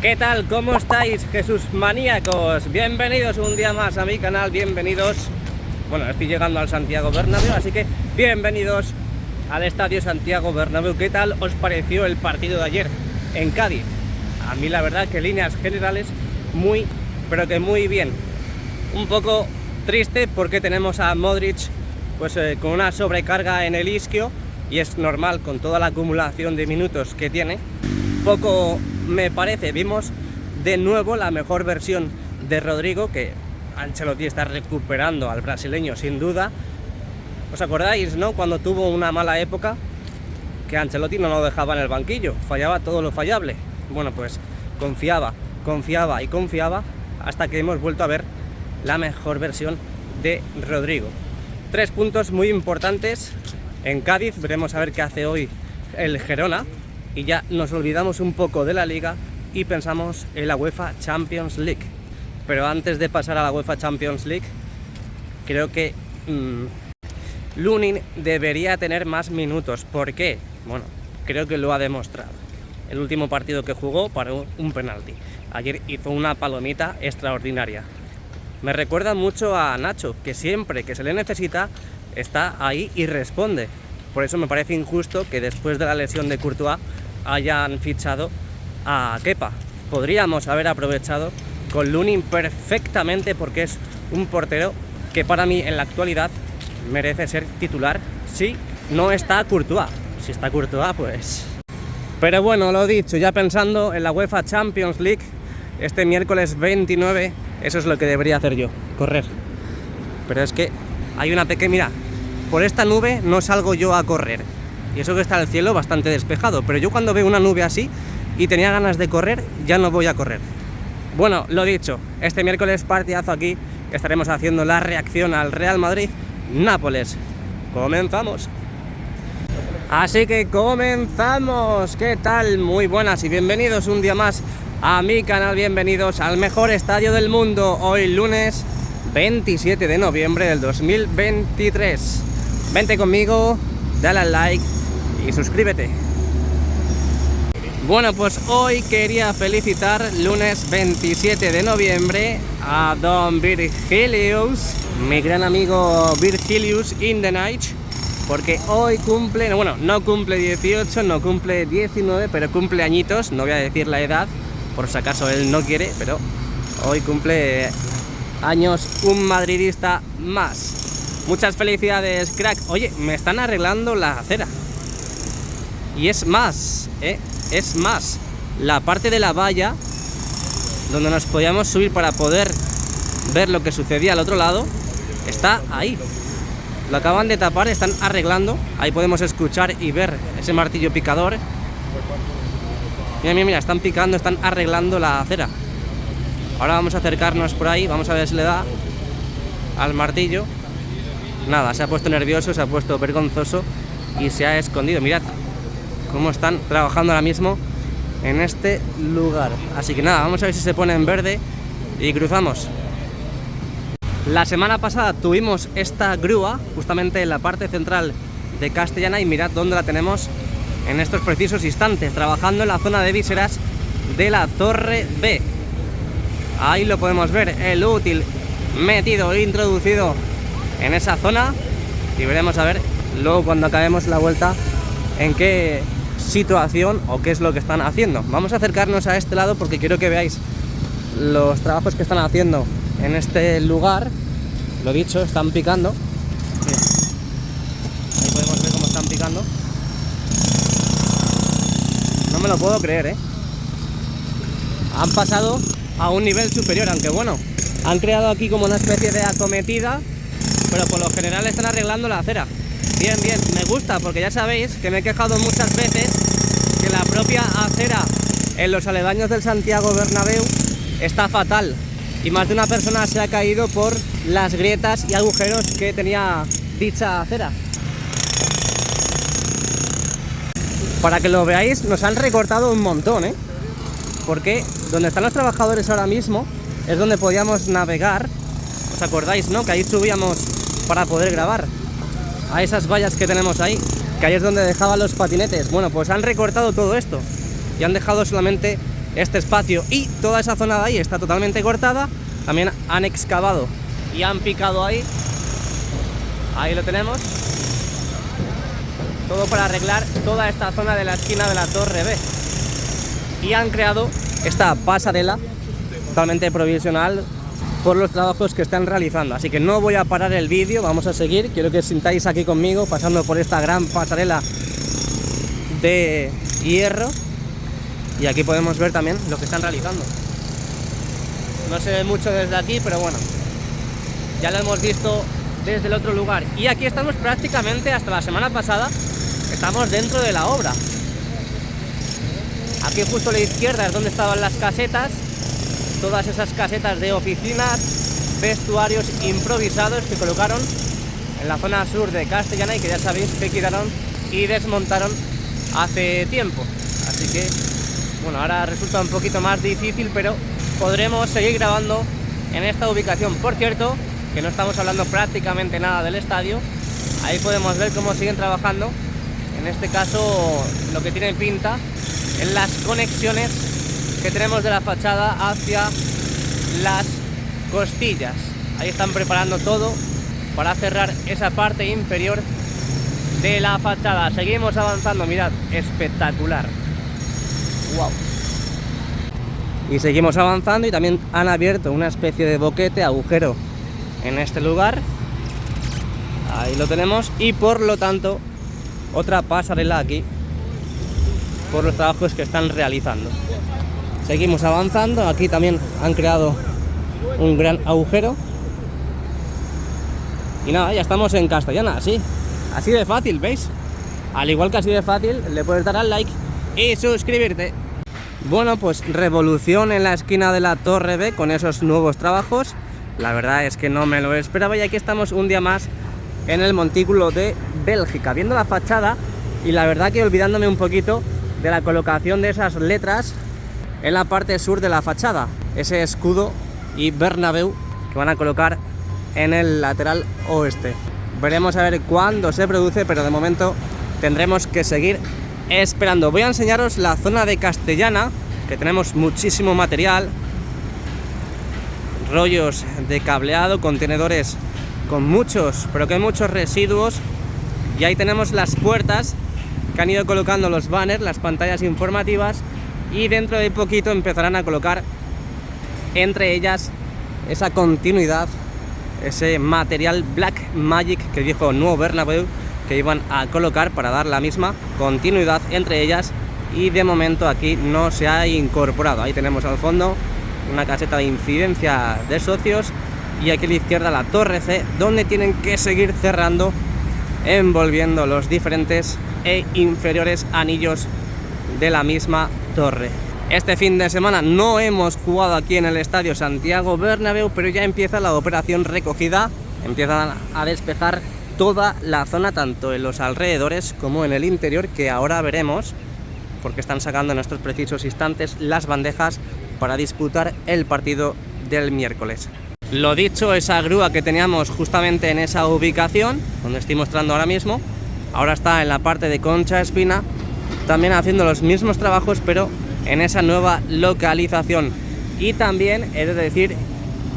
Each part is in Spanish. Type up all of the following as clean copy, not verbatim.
¿Qué tal? ¿Cómo estáis, Jesús maníacos? Bienvenidos un día más a mi canal, bienvenidos. Bueno, estoy llegando al Santiago Bernabéu, así que bienvenidos al Estadio Santiago Bernabéu. ¿Qué tal os pareció el partido de ayer en Cádiz? A mí la verdad que en líneas generales muy, pero que muy bien. Un poco triste porque tenemos a Modric pues con una sobrecarga en el isquio, y es normal con toda la acumulación de minutos que tiene. Poco me parece, vimos de nuevo la mejor versión de Rodrigo, que Ancelotti está recuperando al brasileño sin duda. ¿Os acordáis, no? Cuando tuvo una mala época, que Ancelotti no lo dejaba en el banquillo, fallaba todo lo fallable. Bueno, pues confiaba hasta que hemos vuelto a ver la mejor versión de Rodrigo. 3 puntos muy importantes en Cádiz. Veremos a ver qué hace hoy el Girona, y ya nos olvidamos un poco de la Liga y pensamos en la UEFA Champions League. Pero antes de pasar a la UEFA Champions League, creo que Lunin debería tener más minutos. ¿Por qué? Bueno, creo que lo ha demostrado. El último partido que jugó paró un penalti. Ayer hizo una palomita extraordinaria. Me recuerda mucho a Nacho, que siempre que se le necesita está ahí y responde. Por eso me parece injusto que después de la lesión de Courtois hayan fichado a Kepa. Podríamos haber aprovechado con Lunin perfectamente, porque es un portero que para mí en la actualidad merece ser titular si no está Courtois. Si está Courtois, pues... Pero bueno, lo dicho, ya pensando en la UEFA Champions League, este miércoles 29, eso es lo que debería hacer yo, correr. Pero es que hay una pequeña... Mira, por esta nube no salgo yo a correr. Y eso que está el cielo bastante despejado, pero yo cuando veo una nube así y tenía ganas de correr, ya no voy a correr. Bueno, lo dicho, este miércoles partidazo aquí, estaremos haciendo la reacción al Real Madrid-Nápoles. ¡Comenzamos! Así que comenzamos. ¿Qué tal? Muy buenas y bienvenidos un día más a mi canal, bienvenidos al mejor estadio del mundo. Hoy lunes 27 de noviembre del 2023. Vente conmigo, dale al like y suscríbete. Bueno, pues hoy quería felicitar, lunes 27 de noviembre, a Don Virgilius, mi gran amigo Virgilius in the night, porque hoy cumple, bueno, no cumple 18, no cumple 19, pero cumple añitos. No voy a decir la edad, por si acaso él no quiere, pero hoy cumple años un madridista más. Muchas felicidades, crack. Oye, me están arreglando la acera. Y es más, es más, la parte de la valla donde nos podíamos subir para poder ver lo que sucedía al otro lado, está ahí. Lo acaban de tapar, están arreglando. Ahí podemos escuchar y ver ese martillo picador. Mira, mira, mira, están picando, están arreglando la acera. Ahora vamos a acercarnos por ahí, vamos a ver si le da al martillo. Nada, se ha puesto nervioso, se ha puesto vergonzoso y se ha escondido. Mirad cómo están trabajando ahora mismo en este lugar. Así que nada, vamos a ver si se pone en verde y cruzamos. La semana pasada tuvimos esta grúa justamente en la parte central de Castellana, y mirad dónde la tenemos en estos precisos instantes, trabajando en la zona de vísceras de la Torre B. Ahí lo podemos ver, el útil metido, introducido en esa zona, y veremos a ver luego cuando acabemos la vuelta en qué situación o qué es lo que están haciendo. Vamos a acercarnos a este lado porque quiero que veáis los trabajos que están haciendo en este lugar. Lo dicho, están picando. Mira, ahí podemos ver cómo están picando. No me lo puedo creer, Han pasado a un nivel superior, aunque bueno, han creado aquí como una especie de acometida, pero por lo general están arreglando la acera. Bien, bien, me gusta, porque ya sabéis que me he quejado muchas veces que la propia acera en los aledaños del Santiago Bernabéu está fatal, y más de una persona se ha caído por las grietas y agujeros que tenía dicha acera. Para que lo veáis, nos han recortado un montón, porque donde están los trabajadores ahora mismo es donde podíamos navegar. ¿Os acordáis, no? Que ahí subíamos para poder grabar, a esas vallas que tenemos ahí, que ahí es donde dejaban los patinetes. Bueno, pues han recortado todo esto y han dejado solamente este espacio y toda esa zona de ahí está totalmente cortada. También han excavado y han picado ahí. Ahí lo tenemos. Todo para arreglar toda esta zona de la esquina de la Torre B. Y han creado esta pasarela totalmente provisional por los trabajos que están realizando. Así que no voy a parar el vídeo, vamos a seguir. Quiero que os sintáis aquí conmigo pasando por esta gran pasarela de hierro. Y aquí podemos ver también lo que están realizando. No se ve mucho desde aquí, pero bueno, ya lo hemos visto desde el otro lugar. Y aquí estamos prácticamente hasta la semana pasada, estamos dentro de la obra. Aquí justo a la izquierda es donde estaban las casetas, todas esas casetas de oficinas, vestuarios improvisados que colocaron en la zona sur de Castellana y que ya sabéis que quitaron y desmontaron hace tiempo. Así que, bueno, ahora resulta un poquito más difícil, pero podremos seguir grabando en esta ubicación. Por cierto, que no estamos hablando prácticamente nada del estadio. Ahí podemos ver cómo siguen trabajando. En este caso, lo que tiene pinta en las conexiones que tenemos de la fachada hacia las costillas. Ahí están preparando todo para cerrar esa parte inferior de la fachada. Seguimos avanzando, mirad, espectacular. Wow. Y seguimos avanzando y también han abierto una especie de boquete, agujero en este lugar. Ahí lo tenemos. Y por lo tanto, otra pasarela aquí por los trabajos que están realizando. Seguimos avanzando. Aquí también han creado un gran agujero. Y nada, ya estamos en Castellana, así de fácil, ¿veis? Al igual que así de fácil, le puedes dar al like y suscribirte. Bueno, pues revolución en la esquina de la Torre B con esos nuevos trabajos. La verdad es que no me lo esperaba y aquí estamos un día más en el montículo de Bélgica, viendo la fachada y la verdad que olvidándome un poquito de la colocación de esas letras en la parte sur de la fachada. Ese escudo y Bernabéu que van a colocar en el lateral oeste. Veremos a ver cuándo se produce, pero de momento tendremos que seguir esperando. Voy a enseñaros la zona de Castellana, que tenemos muchísimo material, rollos de cableado, contenedores con muchos, pero que hay muchos residuos. Y ahí tenemos las puertas que han ido colocando los banners, las pantallas informativas, y dentro de poquito empezarán a colocar entre ellas esa continuidad, ese material Black Magic que dijo Nuevo Bernabéu que iban a colocar para dar la misma continuidad entre ellas, y de momento aquí no se ha incorporado. Ahí tenemos al fondo una caseta de incidencia de socios y aquí a la izquierda la Torre C, donde tienen que seguir cerrando, envolviendo los diferentes e inferiores anillos de la misma torre. Este fin de semana no hemos jugado aquí en el estadio Santiago Bernabéu, pero ya empieza la operación recogida, empiezan a despejar toda la zona, tanto en los alrededores como en el interior, que ahora veremos, porque están sacando en estos precisos instantes las bandejas para disputar el partido del miércoles. Lo dicho, esa grúa que teníamos justamente en esa ubicación, donde estoy mostrando ahora mismo, ahora está en la parte de Concha Espina, también haciendo los mismos trabajos, pero en esa nueva localización. Y también he de decir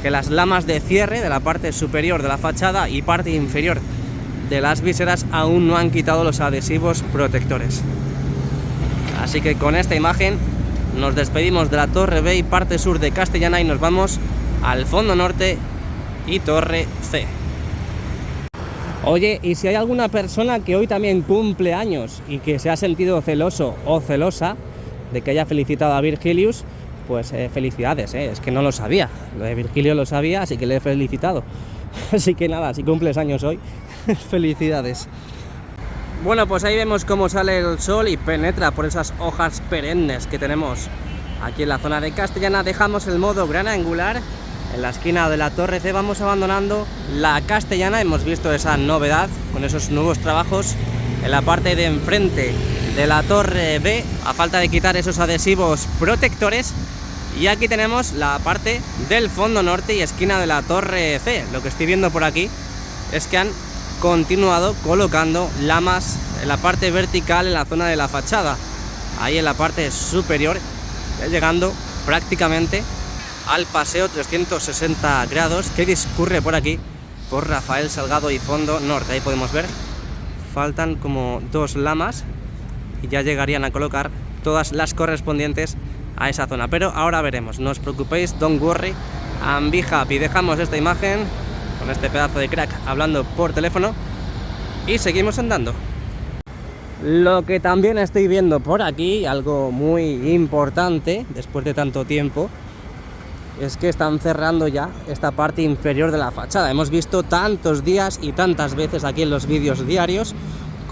que las lamas de cierre de la parte superior de la fachada y parte inferior de las viseras aún no han quitado los adhesivos protectores. Así que con esta imagen nos despedimos de la Torre B y parte sur de Castellana y nos vamos al fondo norte y Torre C. Oye, y si hay alguna persona que hoy también cumple años y que se ha sentido celoso o celosa de que haya felicitado a Virgilius, pues felicidades, es que no lo sabía. Lo de Virgilio lo sabía, así que le he felicitado. Así que nada, si cumples años hoy, felicidades. Bueno, pues ahí vemos cómo sale el sol y penetra por esas hojas perennes que tenemos aquí en la zona de Castellana. Dejamos el modo gran angular en la esquina de la Torre C, vamos abandonando la Castellana. Hemos visto esa novedad con esos nuevos trabajos en la parte de enfrente de la Torre B, a falta de quitar esos adhesivos protectores. Y aquí tenemos la parte del fondo norte y esquina de la Torre C. Lo que estoy viendo por aquí es que han continuado colocando lamas en la parte vertical en la zona de la fachada. Ahí en la parte superior ya llegando prácticamente al paseo 360 grados que discurre por aquí, por Rafael Salgado y Fondo Norte. Ahí podemos ver, faltan como 2 lamas y ya llegarían a colocar todas las correspondientes a esa zona, pero ahora veremos, no os preocupéis, don't worry, and be happy. Dejamos esta imagen con este pedazo de crack hablando por teléfono y seguimos andando. Lo que también estoy viendo por aquí, algo muy importante después de tanto tiempo, es que están cerrando ya esta parte inferior de la fachada. Hemos visto tantos días y tantas veces aquí en los vídeos diarios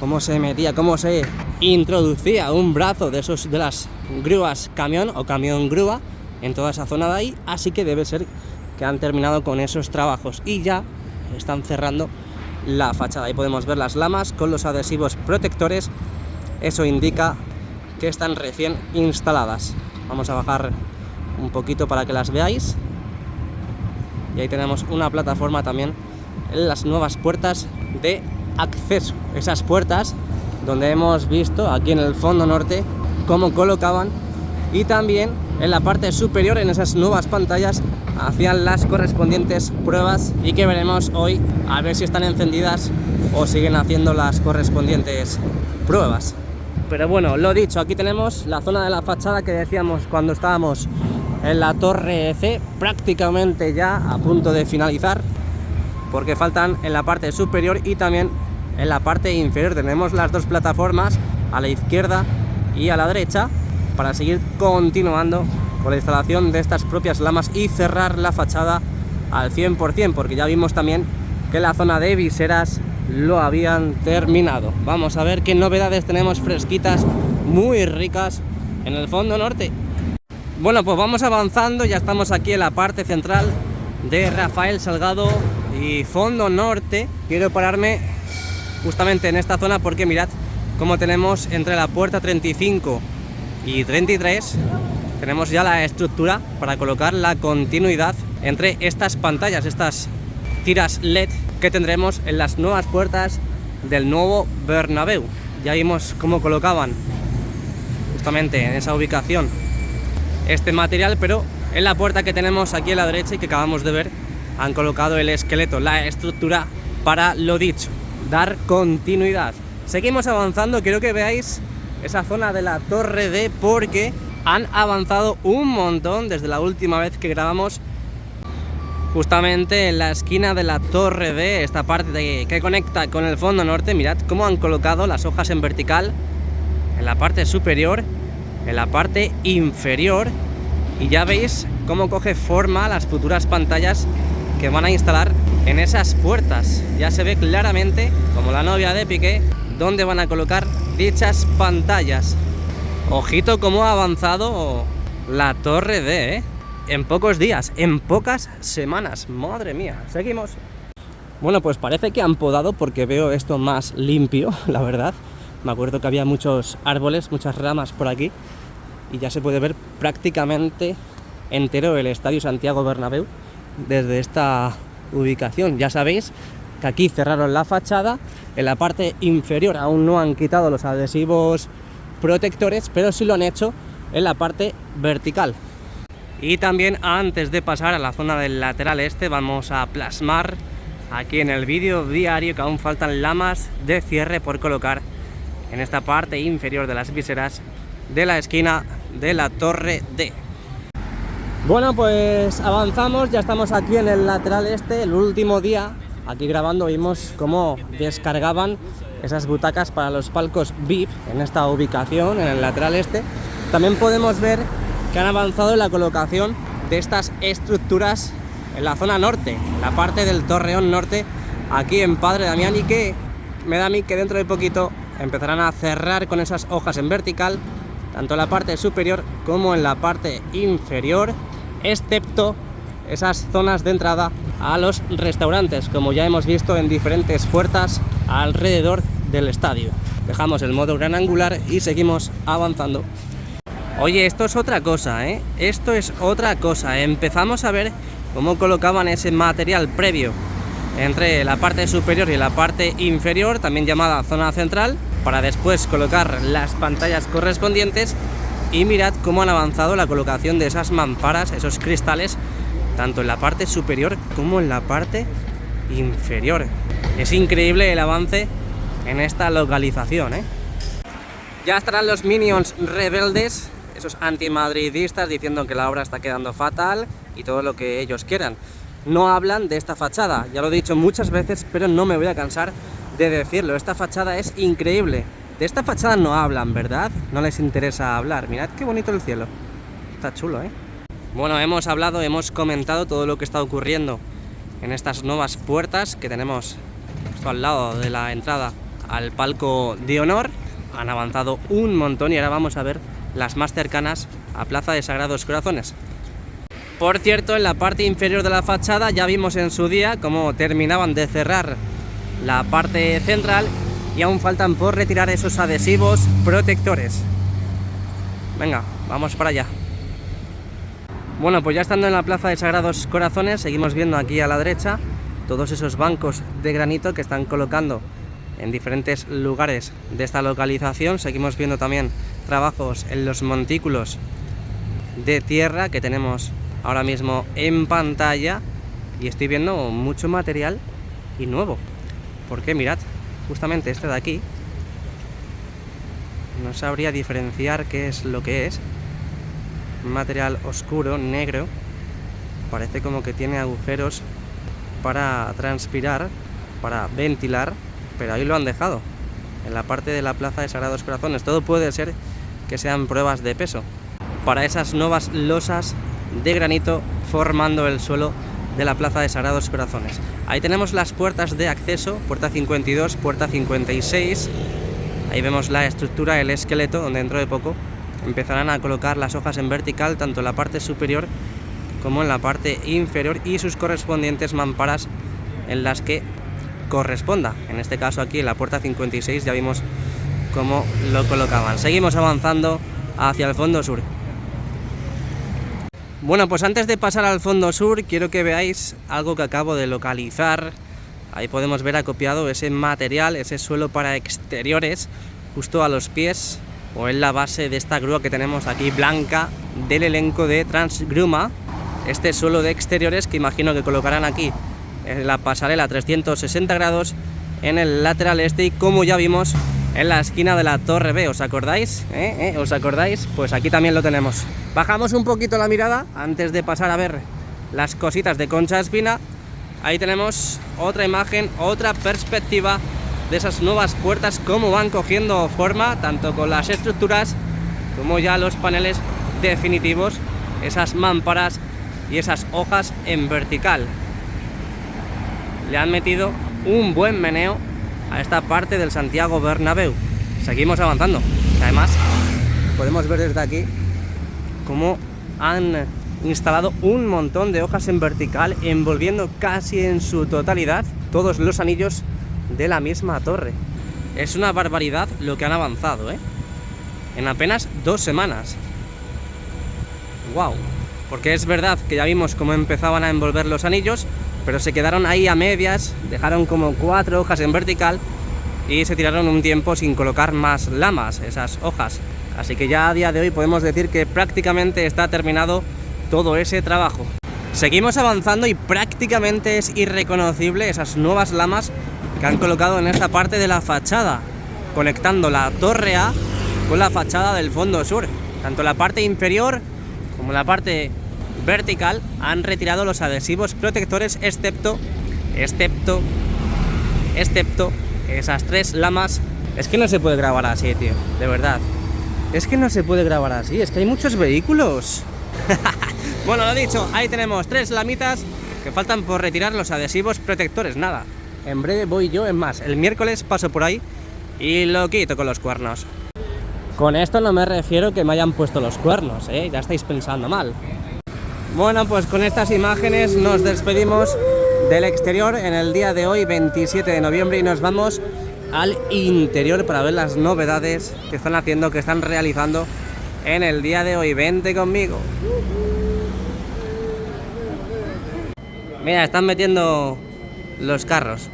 cómo se metía, cómo se introducía un brazo de esos de las grúas camión o camión grúa en toda esa zona de ahí, así que debe ser que han terminado con esos trabajos y ya están cerrando la fachada. Ahí podemos ver las lamas con los adhesivos protectores, eso indica que están recién instaladas. Vamos a bajar un poquito para que las veáis y ahí tenemos una plataforma también en las nuevas puertas de acceso, esas puertas donde hemos visto aquí en el Fondo Norte cómo colocaban, y también en la parte superior, en esas nuevas pantallas, hacían las correspondientes pruebas y que veremos hoy a ver si están encendidas o siguen haciendo las correspondientes pruebas. Pero bueno, lo dicho, aquí tenemos la zona de la fachada que decíamos cuando estábamos en la Torre C, prácticamente ya a punto de finalizar, porque faltan en la parte superior y también en la parte inferior. Tenemos las 2 plataformas a la izquierda y a la derecha para seguir continuando con la instalación de estas propias lamas y cerrar la fachada al 100%, porque ya vimos también que la zona de viseras lo habían terminado. Vamos a ver qué novedades tenemos fresquitas, muy ricas en el Fondo Norte. Bueno, pues vamos avanzando, ya estamos aquí en la parte central de Rafael Salgado y Fondo Norte. Quiero pararme justamente en esta zona porque mirad cómo tenemos entre la puerta 35 y 33 tenemos ya la estructura para colocar la continuidad entre estas pantallas, estas tiras LED que tendremos en las nuevas puertas del nuevo Bernabéu. Ya vimos cómo colocaban justamente en esa ubicación este material, pero en la puerta que tenemos aquí a la derecha y que acabamos de ver han colocado el esqueleto, la estructura para lo dicho, dar continuidad. Seguimos avanzando, quiero que veáis esa zona de la Torre D porque han avanzado un montón desde la última vez que grabamos. Justamente en la esquina de la Torre D, esta parte que conecta con el Fondo Norte, mirad cómo han colocado las hojas en vertical en la parte superior, en la parte inferior, y ya veis cómo coge forma las futuras pantallas que van a instalar en esas puertas. Ya se ve claramente, como la novia de Piqué, dónde van a colocar dichas pantallas. Ojito cómo ha avanzado la Torre D, en pocos días, en pocas semanas, madre mía. Seguimos. Bueno, pues parece que han podado porque veo esto más limpio, la verdad. Me acuerdo que había muchos árboles, muchas ramas por aquí y ya se puede ver prácticamente entero el Estadio Santiago Bernabéu desde esta ubicación. Ya sabéis que aquí cerraron la fachada, en la parte inferior aún no han quitado los adhesivos protectores, pero sí lo han hecho en la parte vertical. Y también antes de pasar a la zona del lateral este vamos a plasmar aquí en el vídeo diario que aún faltan lamas de cierre por colocar en esta parte inferior de las viseras de la esquina de la Torre D. Bueno, pues avanzamos, ya estamos aquí en el lateral este, el último día aquí grabando vimos cómo descargaban esas butacas para los palcos VIP en esta ubicación, en el lateral este. También podemos ver que han avanzado en la colocación de estas estructuras en la zona norte, en la parte del Torreón Norte, aquí en Padre Damián, y que me da a mí que dentro de poquito empezarán a cerrar con esas hojas en vertical, tanto en la parte superior como en la parte inferior, excepto esas zonas de entrada a los restaurantes, como ya hemos visto en diferentes puertas alrededor del estadio. Dejamos el modo gran angular y seguimos avanzando. Oye, esto es otra cosa, ¿eh? Esto es otra cosa. Empezamos a ver cómo colocaban ese material previo entre la parte superior y la parte inferior, también llamada zona central, para después colocar las pantallas correspondientes. Y mirad cómo han avanzado la colocación de esas mamparas, esos cristales, tanto en la parte superior como en la parte inferior. Es increíble el avance en esta localización, ¿eh? Ya estarán los Minions rebeldes, esos antimadridistas, diciendo que la obra está quedando fatal y todo lo que ellos quieran. No hablan de esta fachada, ya lo he dicho muchas veces, pero no me voy a cansar de decirlo. Esta fachada es increíble. De esta fachada no hablan, ¿verdad? No les interesa hablar. Mirad qué bonito el cielo. Está chulo, ¿eh? Bueno, hemos hablado, hemos comentado todo lo que está ocurriendo en estas nuevas puertas que tenemos justo al lado de la entrada al palco de honor. Han avanzado un montón y ahora vamos a ver las más cercanas a Plaza de Sagrados Corazones. Por cierto, en la parte inferior de la fachada ya vimos en su día cómo terminaban de cerrar la parte central y aún faltan por retirar esos adhesivos protectores. Venga, vamos para allá. Bueno, pues ya estando en la Plaza de Sagrados Corazones, seguimos viendo aquí a la derecha todos esos bancos de granito que están colocando en diferentes lugares de esta localización. Seguimos viendo también trabajos en los montículos de tierra que tenemos ahora mismo en pantalla, y estoy viendo mucho material y nuevo, porque mirad, justamente este de aquí no sabría diferenciar qué es lo que es. Material oscuro, negro, parece como que tiene agujeros para transpirar, para ventilar, pero ahí lo han dejado en la parte de la Plaza de Sagrados Corazones. Todo puede ser que sean pruebas de peso para esas nuevas losas de granito formando el suelo de la Plaza de Sagrados Corazones. Ahí tenemos las puertas de acceso, puerta 52, puerta 56. Ahí vemos la estructura, el esqueleto, donde dentro de poco empezarán a colocar las hojas en vertical, tanto en la parte superior como en la parte inferior, y sus correspondientes mamparas en las que corresponda. En este caso aquí en la puerta 56 ya vimos cómo lo colocaban. Seguimos avanzando hacia el fondo sur. Bueno, pues antes de pasar al fondo sur quiero que veáis algo que acabo de localizar. Ahí podemos ver acopiado ese material, ese suelo para exteriores, justo a los pies o en la base de esta grúa que tenemos aquí blanca del elenco de Transgruma. Este suelo de exteriores que imagino que colocarán aquí en la pasarela 360 grados en el lateral este, y como ya vimos en la esquina de la Torre B, ¿os acordáis? ¿Os acordáis? Pues aquí también lo tenemos. Bajamos un poquito la mirada antes de pasar a ver las cositas de Concha Espina. Ahí tenemos otra imagen, otra perspectiva de esas nuevas puertas, cómo van cogiendo forma, tanto con las estructuras como ya los paneles definitivos, esas mámparas y esas hojas en vertical. Le han metido un buen meneo a esta parte del Santiago Bernabéu. Seguimos avanzando. Además, podemos ver desde aquí cómo han instalado un montón de hojas en vertical, envolviendo casi en su totalidad todos los anillos de la misma torre. Es una barbaridad lo que han avanzado, en apenas 2 semanas. ¡Wow! Porque es verdad que ya vimos cómo empezaban a envolver los anillos, pero se quedaron ahí a medias, dejaron como 4 hojas en vertical y se tiraron un tiempo sin colocar más lamas, esas hojas. Así que ya a día de hoy podemos decir que prácticamente está terminado todo ese trabajo. Seguimos avanzando y prácticamente es irreconocible esas nuevas lamas que han colocado en esta parte de la fachada, conectando la torre A con la fachada del fondo sur. Tanto la parte inferior como la parte vertical han retirado los adhesivos protectores, excepto esas 3 lamas. Es que no se puede grabar así, tío, de verdad. Es que no se puede grabar así, es que hay muchos vehículos. Bueno, lo dicho, ahí tenemos 3 lamitas que faltan por retirar los adhesivos protectores. Nada, en breve voy yo, es más, el miércoles paso por ahí y lo quito con los cuernos. Con esto no me refiero que me hayan puesto los cuernos, ya estáis pensando mal. Bueno, pues con estas imágenes nos despedimos del exterior en el día de hoy, 27 de noviembre, y nos vamos al interior para ver las novedades que están haciendo, que están realizando en el día de hoy. Vente conmigo. Mira, están metiendo los carros.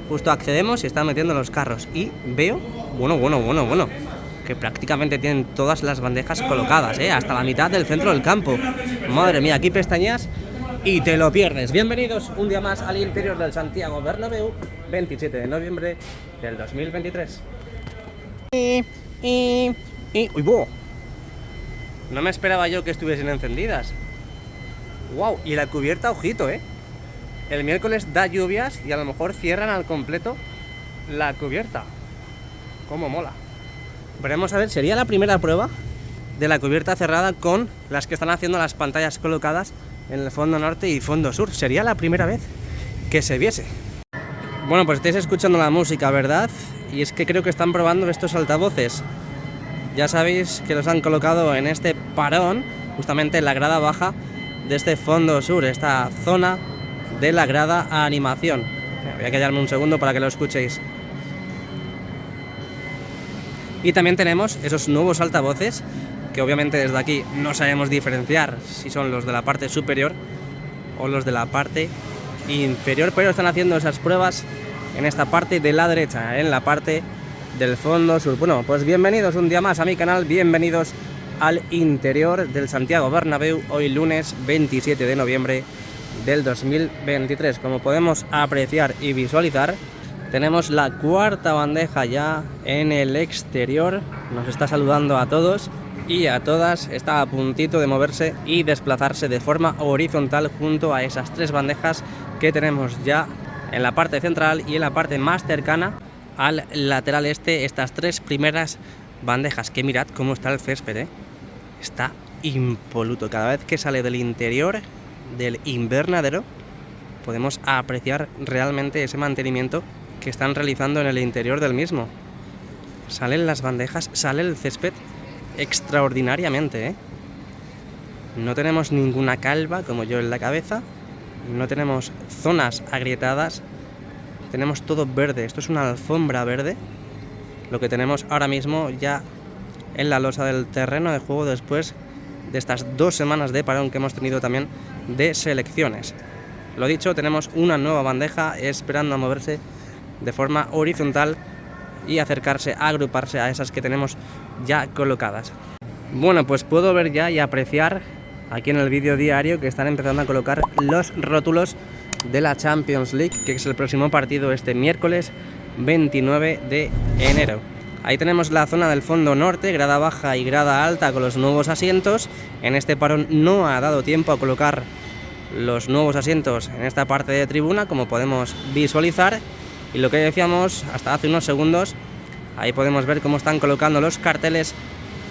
Justo accedemos y están metiendo los carros. Y veo, bueno. que prácticamente tienen todas las bandejas colocadas, hasta la mitad del centro del campo. Madre mía, aquí pestañas y te lo pierdes. Bienvenidos un día más al interior del Santiago Bernabéu, 27 de noviembre del 2023. ¡Uy, bo! No me esperaba yo que estuviesen encendidas. ¡Wow! Y la cubierta, ojito, El miércoles da lluvias y a lo mejor cierran al completo la cubierta. ¡Cómo mola! Veremos a ver, sería la primera prueba de la cubierta cerrada con las que están haciendo las pantallas colocadas en el fondo norte y fondo sur. Sería la primera vez que se viese. Bueno, pues estáis escuchando la música, ¿verdad? Y es que creo que están probando estos altavoces. Ya sabéis que los han colocado en este parón, justamente en la grada baja de este fondo sur, esta zona de la grada a animación. Voy a callarme un segundo para que lo escuchéis. Y también tenemos esos nuevos altavoces que obviamente desde aquí no sabemos diferenciar si son los de la parte superior o los de la parte inferior, pero están haciendo esas pruebas en esta parte de la derecha, en la parte del fondo sur. Bueno, pues bienvenidos un día más a mi canal, bienvenidos al interior del Santiago Bernabéu, hoy lunes 27 de noviembre del 2023. Como podemos apreciar y visualizar, tenemos la cuarta bandeja ya en el exterior, nos está saludando a todos y a todas, está a puntito de moverse y desplazarse de forma horizontal junto a esas tres bandejas que tenemos ya en la parte central y en la parte más cercana al lateral este, estas tres primeras bandejas, que mirad cómo está el césped, está impoluto. Cada vez que sale del interior del invernadero podemos apreciar realmente ese mantenimiento que están realizando en el interior del mismo. Salen las bandejas, sale el césped extraordinariamente, No tenemos ninguna calva como yo en la cabeza, no tenemos zonas agrietadas, tenemos todo verde. Esto es una alfombra verde, lo que tenemos ahora mismo ya en la losa del terreno de juego después de estas 2 semanas de parón que hemos tenido también de selecciones. Lo dicho, tenemos una nueva bandeja esperando a moverse de forma horizontal y acercarse, a agruparse a esas que tenemos ya colocadas. Bueno, pues puedo ver ya y apreciar aquí en el vídeo diario que están empezando a colocar los rótulos de la Champions League, que es el próximo partido este miércoles 29 de enero. Ahí tenemos la zona del fondo norte, grada baja y grada alta con los nuevos asientos. En este parón no ha dado tiempo a colocar los nuevos asientos en esta parte de tribuna, como podemos visualizar. Y lo que decíamos hasta hace unos segundos, ahí podemos ver cómo están colocando los carteles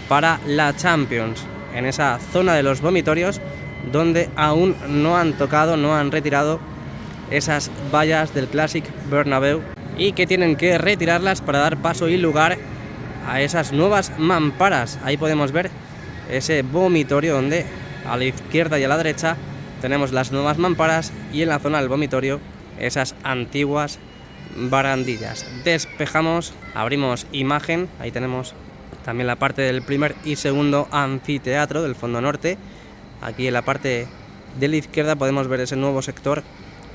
para la Champions, en esa zona de los vomitorios, donde aún no han tocado, no han retirado esas vallas del Classic Bernabéu y que tienen que retirarlas para dar paso y lugar a esas nuevas mamparas. Ahí podemos ver ese vomitorio donde a la izquierda y a la derecha tenemos las nuevas mamparas y en la zona del vomitorio esas antiguas barandillas. Despejamos, abrimos imagen, ahí tenemos también la parte del primer y segundo anfiteatro del fondo norte. Aquí en la parte de la izquierda podemos ver ese nuevo sector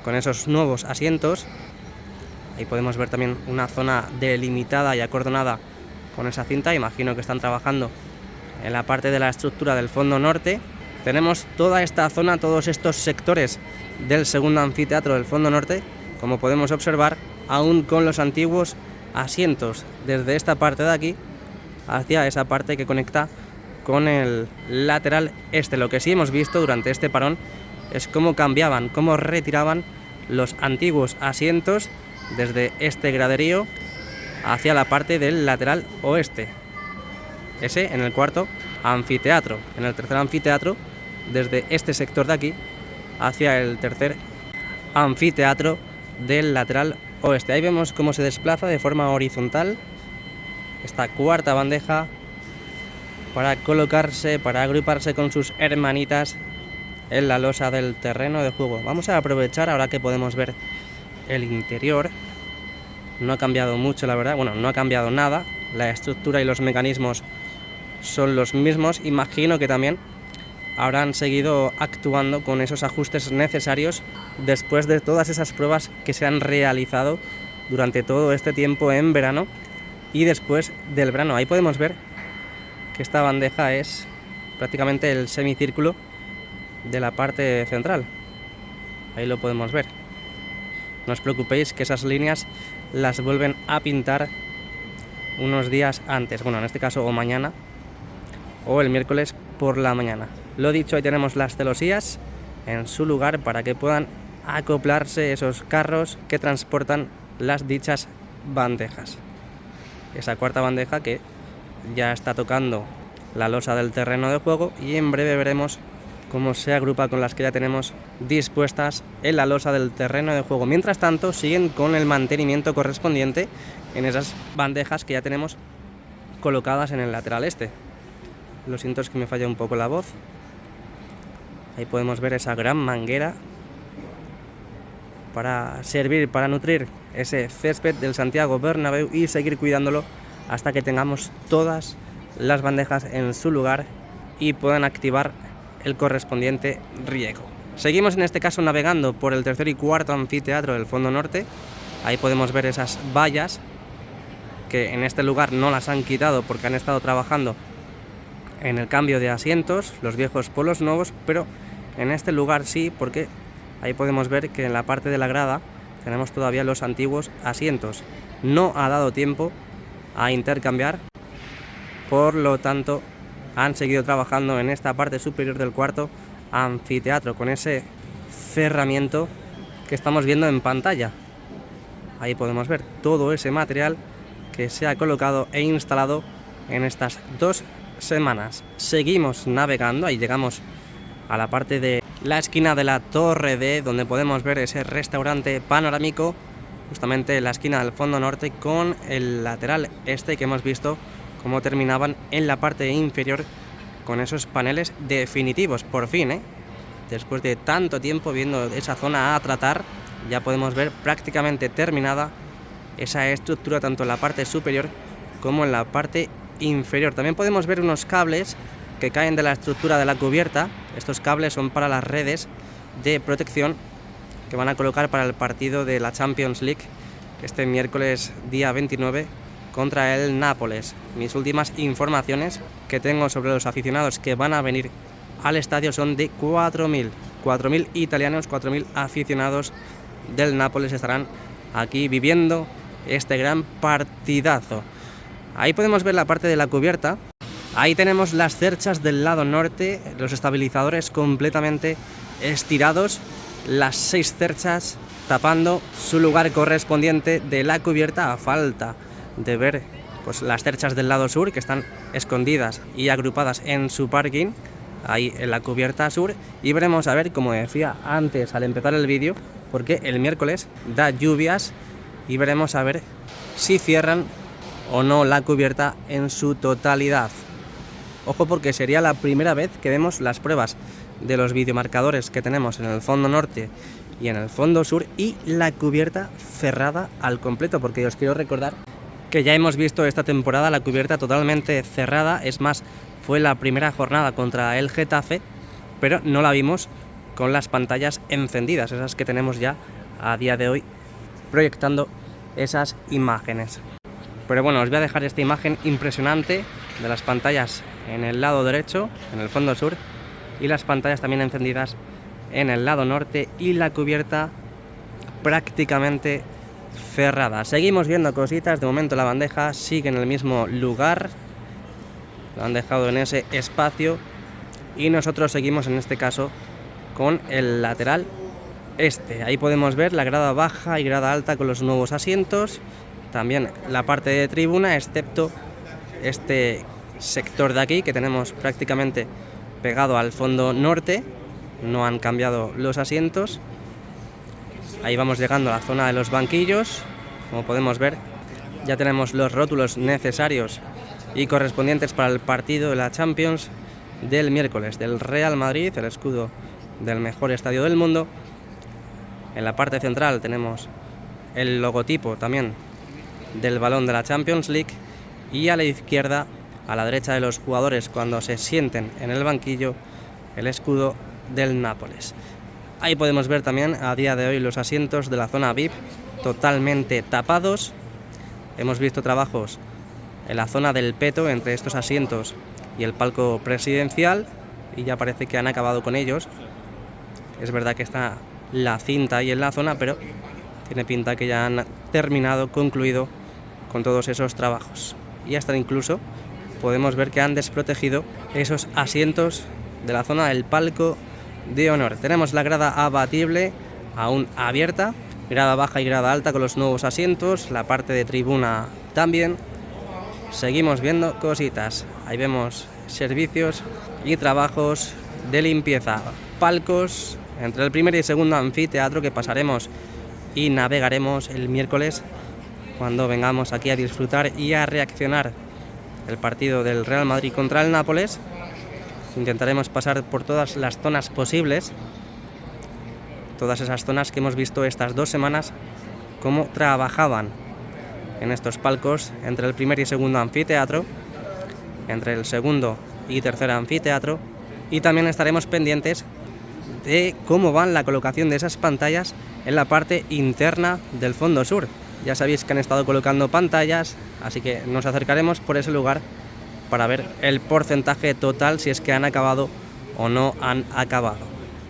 con esos nuevos asientos. Ahí podemos ver también una zona delimitada y acordonada con esa cinta. Imagino que están trabajando en la parte de la estructura del fondo norte. Tenemos toda esta zona, todos estos sectores del segundo anfiteatro del fondo norte, como podemos observar, aún con los antiguos asientos desde esta parte de aquí hacia esa parte que conecta con el lateral este. Lo que sí hemos visto durante este parón es cómo cambiaban, cómo retiraban los antiguos asientos desde este graderío hacia la parte del lateral oeste. Ese en el cuarto anfiteatro. En el tercer anfiteatro, desde este sector de aquí hacia el tercer anfiteatro del lateral oeste. Ahí vemos cómo se desplaza de forma horizontal esta cuarta bandeja para colocarse, para agruparse con sus hermanitas en la losa del terreno de juego. Vamos a aprovechar ahora que podemos ver el interior. No ha cambiado mucho, la verdad. Bueno, no ha cambiado nada. La estructura y los mecanismos son los mismos. Imagino que también habrán seguido actuando con esos ajustes necesarios después de todas esas pruebas que se han realizado durante todo este tiempo en verano y después del verano. Ahí podemos ver que esta bandeja es prácticamente el semicírculo de la parte central. Ahí lo podemos ver. No os preocupéis que esas líneas las vuelven a pintar unos días antes, bueno, en este caso o mañana o el miércoles por la mañana. Lo dicho, ahí tenemos las celosías en su lugar para que puedan acoplarse esos carros que transportan las dichas bandejas. Esa cuarta bandeja que ya está tocando la losa del terreno de juego y en breve veremos cómo se agrupa con las que ya tenemos dispuestas en la losa del terreno de juego. Mientras tanto, siguen con el mantenimiento correspondiente en esas bandejas que ya tenemos colocadas en el lateral este. Lo siento, es que me falla un poco la voz. Ahí podemos ver esa gran manguera para servir, para nutrir ese césped del Santiago Bernabéu y seguir cuidándolo hasta que tengamos todas las bandejas en su lugar y puedan activar el correspondiente riego. Seguimos en este caso navegando por el tercer y cuarto anfiteatro del fondo norte. Ahí podemos ver esas vallas que en este lugar no las han quitado porque han estado trabajando en el cambio de asientos, los viejos por los nuevos, pero en este lugar sí, porque ahí podemos ver que en la parte de la grada tenemos todavía los antiguos asientos. No ha dado tiempo a intercambiar, por lo tanto han seguido trabajando en esta parte superior del cuarto anfiteatro con ese cerramiento que estamos viendo en pantalla. Ahí podemos ver todo ese material que se ha colocado e instalado en estas 2 semanas. Seguimos navegando, ahí llegamos a la parte de la esquina de la Torre D, donde podemos ver ese restaurante panorámico, justamente en la esquina del fondo norte, con el lateral este que hemos visto cómo terminaban en la parte inferior con esos paneles definitivos, por fin, después de tanto tiempo viendo esa zona a tratar, ya podemos ver prácticamente terminada esa estructura tanto en la parte superior como en la parte inferior. También podemos ver unos cables que caen de la estructura de la cubierta. Estos cables son para las redes de protección que van a colocar para el partido de la Champions League este miércoles día 29 contra el Nápoles. Mis últimas informaciones que tengo sobre los aficionados que van a venir al estadio son de 4.000 italianos, 4.000 aficionados del Nápoles estarán aquí viviendo este gran partidazo. Ahí podemos ver la parte de la cubierta. Ahí tenemos las cerchas del lado norte, los estabilizadores completamente estirados, las 6 cerchas tapando su lugar correspondiente de la cubierta, a falta de ver pues las cerchas del lado sur que están escondidas y agrupadas en su parking, ahí en la cubierta sur. Y veremos a ver, como decía antes al empezar el vídeo, porque el miércoles da lluvias y veremos a ver si cierran o no la cubierta en su totalidad. Ojo, porque sería la primera vez que vemos las pruebas de los videomarcadores que tenemos en el fondo norte y en el fondo sur y la cubierta cerrada al completo, porque os quiero recordar que ya hemos visto esta temporada la cubierta totalmente cerrada. Es más, fue la primera jornada contra el Getafe, pero no la vimos con las pantallas encendidas, esas que tenemos ya a día de hoy proyectando esas imágenes. Pero bueno, os voy a dejar esta imagen impresionante de las pantallas en el lado derecho, en el fondo sur, y las pantallas también encendidas en el lado norte y la cubierta prácticamente cerrada. Seguimos viendo cositas. De momento la bandeja sigue en el mismo lugar, lo han dejado en ese espacio y nosotros seguimos en este caso con el lateral este. Ahí podemos ver la grada baja y grada alta con los nuevos asientos, también la parte de tribuna, excepto este sector de aquí que tenemos prácticamente pegado al fondo norte. No han cambiado los asientos. Ahí vamos llegando a la zona de los banquillos. Como podemos ver, ya tenemos los rótulos necesarios y correspondientes para el partido de la Champions del miércoles del Real Madrid, el escudo del mejor estadio del mundo. En la parte central tenemos el logotipo también del balón de la Champions League y a la izquierda, a la derecha de los jugadores cuando se sienten en el banquillo, el escudo del Nápoles. Ahí podemos ver también a día de hoy los asientos de la zona VIP totalmente tapados. Hemos visto trabajos en la zona del peto entre estos asientos y el palco presidencial, y ya parece que han acabado con ellos. Es verdad que está la cinta ahí en la zona, pero tiene pinta que ya han terminado, concluido con todos esos trabajos. Y hasta incluso podemos ver que han desprotegido esos asientos de la zona del palco de honor. Tenemos la grada abatible aún abierta, grada baja y grada alta con los nuevos asientos, la parte de tribuna también. Seguimos viendo cositas. Ahí vemos servicios y trabajos de limpieza, palcos entre el primer y segundo anfiteatro que pasaremos y navegaremos el miércoles cuando vengamos aquí a disfrutar y a reaccionar el partido del Real Madrid contra el Nápoles. Intentaremos pasar por todas las zonas posibles, todas esas zonas que hemos visto estas 2 semanas, cómo trabajaban en estos palcos entre el primer y segundo anfiteatro, entre el segundo y tercer anfiteatro, y también estaremos pendientes de cómo va la colocación de esas pantallas en la parte interna del fondo sur. Ya sabéis que han estado colocando pantallas, así que nos acercaremos por ese lugar para ver el porcentaje total, si es que han acabado o no han acabado.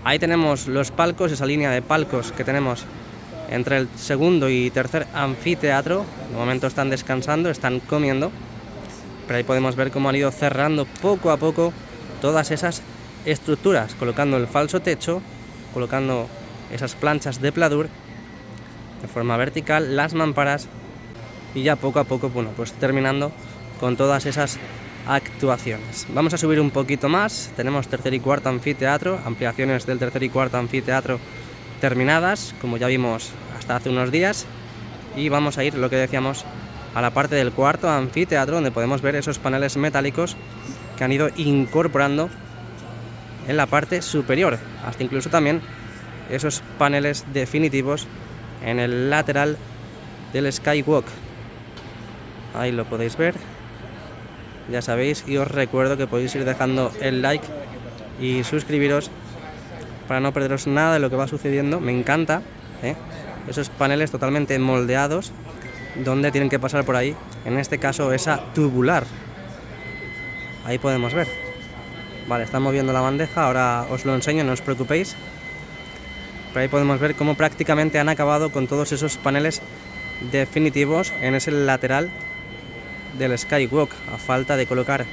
Ahí tenemos los palcos, esa línea de palcos que tenemos entre el segundo y tercer anfiteatro. De momento están descansando, están comiendo, pero ahí podemos ver cómo han ido cerrando poco a poco todas esas estructuras, colocando el falso techo, colocando esas planchas de pladur de forma vertical, las mamparas, y ya poco a poco, bueno, pues terminando con todas esas actuaciones. Vamos a subir un poquito más. Tenemos tercer y cuarto anfiteatro, ampliaciones del tercer y cuarto anfiteatro terminadas, como ya vimos hasta hace unos días, y vamos a ir, lo que decíamos, a la parte del cuarto anfiteatro, donde podemos ver esos paneles metálicos que han ido incorporando en la parte superior, hasta incluso también esos paneles definitivos en el lateral del Skywalk. Ahí lo podéis ver, ya sabéis, y os recuerdo que podéis ir dejando el like y suscribiros para no perderos nada de lo que va sucediendo. Me encanta, esos paneles totalmente moldeados, donde tienen que pasar por ahí, en este caso esa tubular. Ahí podemos ver. Vale, está moviendo la bandeja, ahora os lo enseño, no os preocupéis. Pero ahí podemos ver cómo prácticamente han acabado con todos esos paneles definitivos en ese lateral del Skywalk, a falta de colocar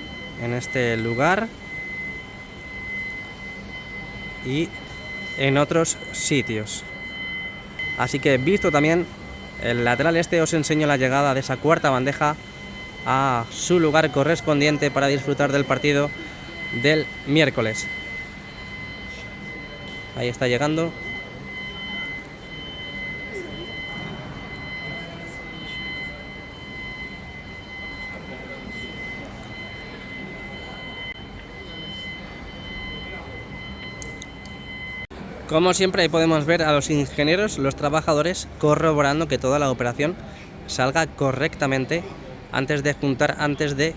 en este lugar y en otros sitios. Así que, visto también el lateral este, os enseño la llegada de esa cuarta bandeja a su lugar correspondiente para disfrutar del partido del miércoles. Ahí está llegando. Como siempre, ahí podemos ver a los ingenieros, los trabajadores, corroborando que toda la operación salga correctamente antes de juntar, antes de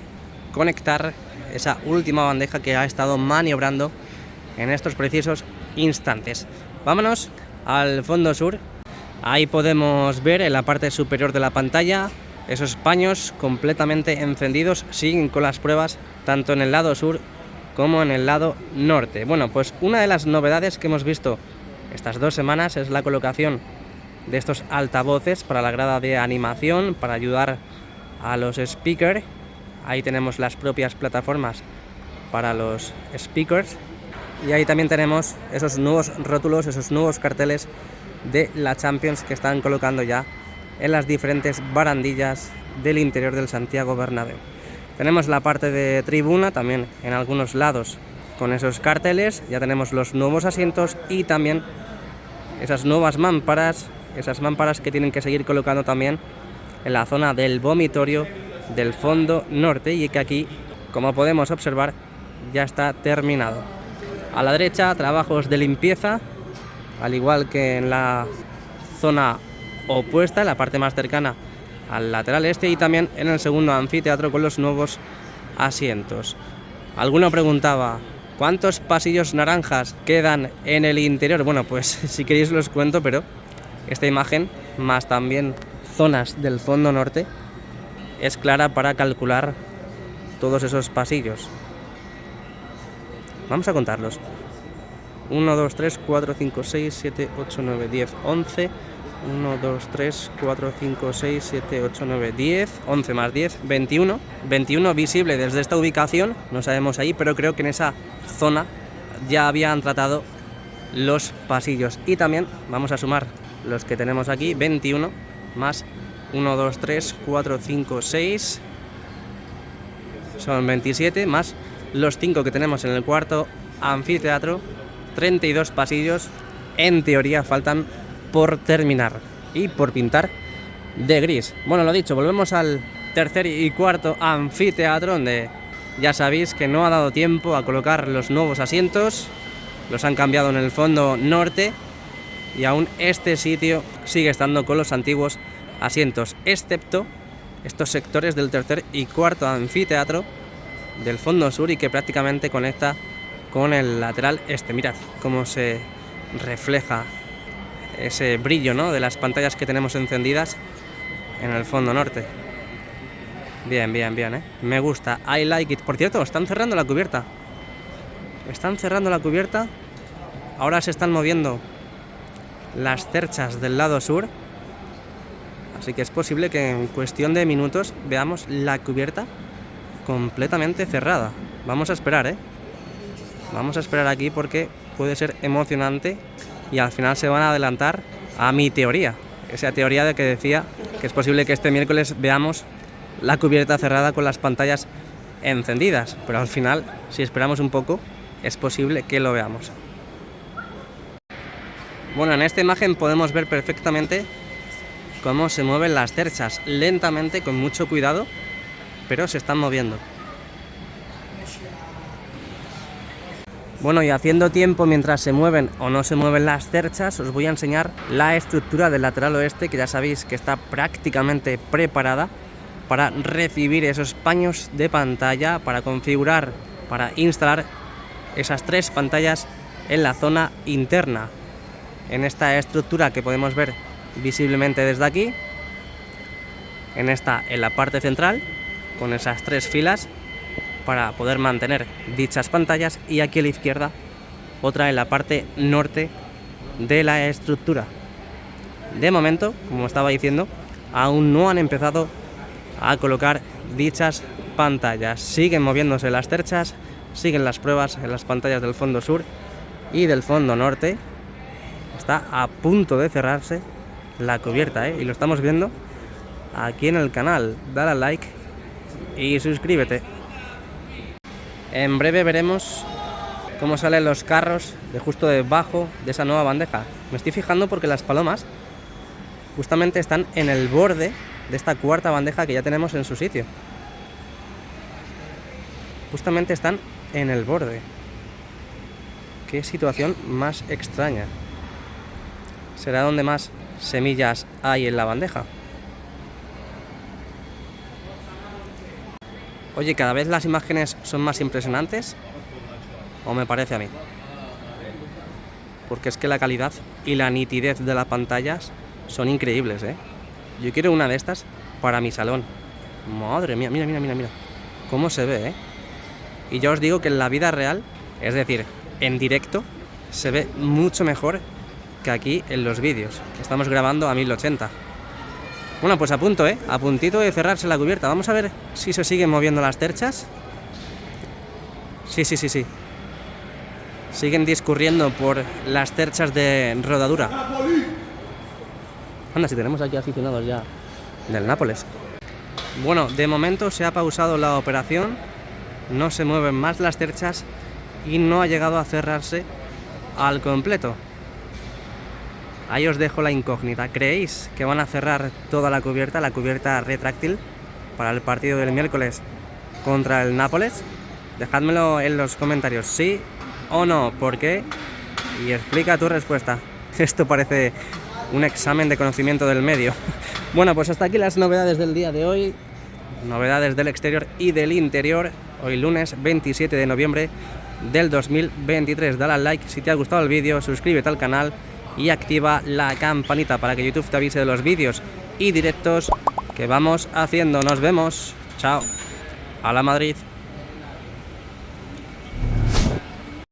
conectar esa última bandeja que ha estado maniobrando en estos precisos instantes. Vámonos al fondo sur. Ahí podemos ver en la parte superior de la pantalla esos paños completamente encendidos. Siguen con las pruebas tanto en el lado sur como en el lado norte. Bueno, pues una de las novedades que hemos visto estas 2 semanas es la colocación de estos altavoces para la grada de animación, para ayudar a los speakers. Ahí tenemos las propias plataformas para los speakers, y ahí también tenemos esos nuevos rótulos, esos nuevos carteles de la Champions que están colocando ya en las diferentes barandillas del interior del Santiago Bernabéu. Tenemos la parte de tribuna también en algunos lados con esos carteles. Ya tenemos los nuevos asientos y también esas nuevas mamparas, esas mamparas que tienen que seguir colocando también en la zona del vomitorio del fondo norte, y que aquí, como podemos observar, ya está terminado. A la derecha, trabajos de limpieza, al igual que en la zona opuesta, en la parte más cercana al lateral este, y también en el segundo anfiteatro con los nuevos asientos. Alguno preguntaba, ¿cuántos pasillos naranjas quedan en el interior? Bueno, pues si queréis los cuento, pero esta imagen, más también zonas del fondo norte, es clara para calcular todos esos pasillos. Vamos a contarlos. 1, 2, 3, 4, 5, 6, 7, 8, 9, 10, 11. 1, 2, 3, 4, 5, 6, 7, 8, 9, 10. 11 más 10, 21. 21 visible desde esta ubicación, no sabemos ahí, pero creo que en esa zona ya habían tratado los pasillos. Y también vamos a sumar los que tenemos aquí, 21 más 1, 2, 3, 4, 5, 6. Son 27, más los 5 que tenemos en el cuarto anfiteatro. 32 pasillos, en teoría faltan por terminar y por pintar de gris. Bueno, lo dicho, volvemos al tercer y cuarto anfiteatro, donde ya sabéis que no ha dado tiempo a colocar los nuevos asientos. Los han cambiado en el fondo norte y aún este sitio sigue estando con los antiguos asientos, excepto estos sectores del tercer y cuarto anfiteatro del fondo sur, y que prácticamente conecta con el lateral este. Mirad cómo se refleja ese brillo, ¿no?, de las pantallas que tenemos encendidas en el fondo norte. Bien, bien, bien, ¿eh? Me gusta, I like it. Por cierto, están cerrando la cubierta. Están cerrando la cubierta. Ahora se están moviendo las cerchas del lado sur. Así que es posible que en cuestión de minutos veamos la cubierta completamente cerrada. Vamos a esperar, ¿eh? Vamos a esperar aquí porque puede ser emocionante y al final se van a adelantar a mi teoría. Esa teoría de que decía que es posible que este miércoles veamos la cubierta cerrada con las pantallas encendidas. Pero al final, si esperamos un poco, es posible que lo veamos. Bueno, en esta imagen podemos ver perfectamente cómo se mueven las cerchas. Lentamente, con mucho cuidado, pero se están moviendo. Bueno, y haciendo tiempo mientras se mueven o no se mueven las cerchas, os voy a enseñar la estructura del lateral oeste, que ya sabéis que está prácticamente preparada para recibir esos paños de pantalla, para configurar, para instalar esas 3 pantallas en la zona interna. En esta estructura que podemos ver visiblemente desde aquí, en la parte central, con esas 3 filas para poder mantener dichas pantallas, y aquí a la izquierda otra en la parte norte de la estructura. De momento, como estaba diciendo, aún no han empezado a colocar dichas pantallas. Siguen moviéndose las cerchas, siguen las pruebas en las pantallas del fondo sur y del fondo norte. Está a punto de cerrarse la cubierta, ¿eh? Y lo estamos viendo aquí en el canal. Dale al like y suscríbete. En breve veremos cómo salen los carros de justo debajo de esa nueva bandeja. Me estoy fijando porque las palomas justamente están en el borde de esta cuarta bandeja que ya tenemos en su sitio. Justamente están en el borde. Qué situación más extraña. ¿Será donde más semillas hay en la bandeja? Oye, cada vez las imágenes son más impresionantes, ¿o me parece a mí? Porque es que la calidad y la nitidez de las pantallas son increíbles, ¿eh? Yo quiero una de estas para mi salón. Madre mía, mira, mira, mira, mira. Cómo se ve, ¿eh? Y ya os digo que en la vida real, es decir, en directo, se ve mucho mejor que aquí en los vídeos. Estamos grabando a 1080. Bueno, pues a punto, ¿eh? A puntito de cerrarse la cubierta. Vamos a ver si se siguen moviendo las cerchas. Sí. Siguen discurriendo por las cerchas de rodadura. Anda, si tenemos aquí aficionados ya del Nápoles. Bueno, de momento se ha pausado la operación. No se mueven más las cerchas y no ha llegado a cerrarse al completo. Ahí os dejo la incógnita. ¿Creéis que van a cerrar toda la cubierta retráctil, para el partido del miércoles contra el Nápoles? Dejádmelo en los comentarios, sí o no, por qué, y explica tu respuesta. Esto parece un examen de conocimiento del medio. Bueno, pues hasta aquí las novedades del día de hoy, novedades del exterior y del interior, hoy lunes 27 de noviembre del 2023. Dale al like si te ha gustado el vídeo, suscríbete al canal y activa la campanita para que YouTube te avise de los vídeos y directos que vamos haciendo. Nos vemos. Chao. A la Madrid.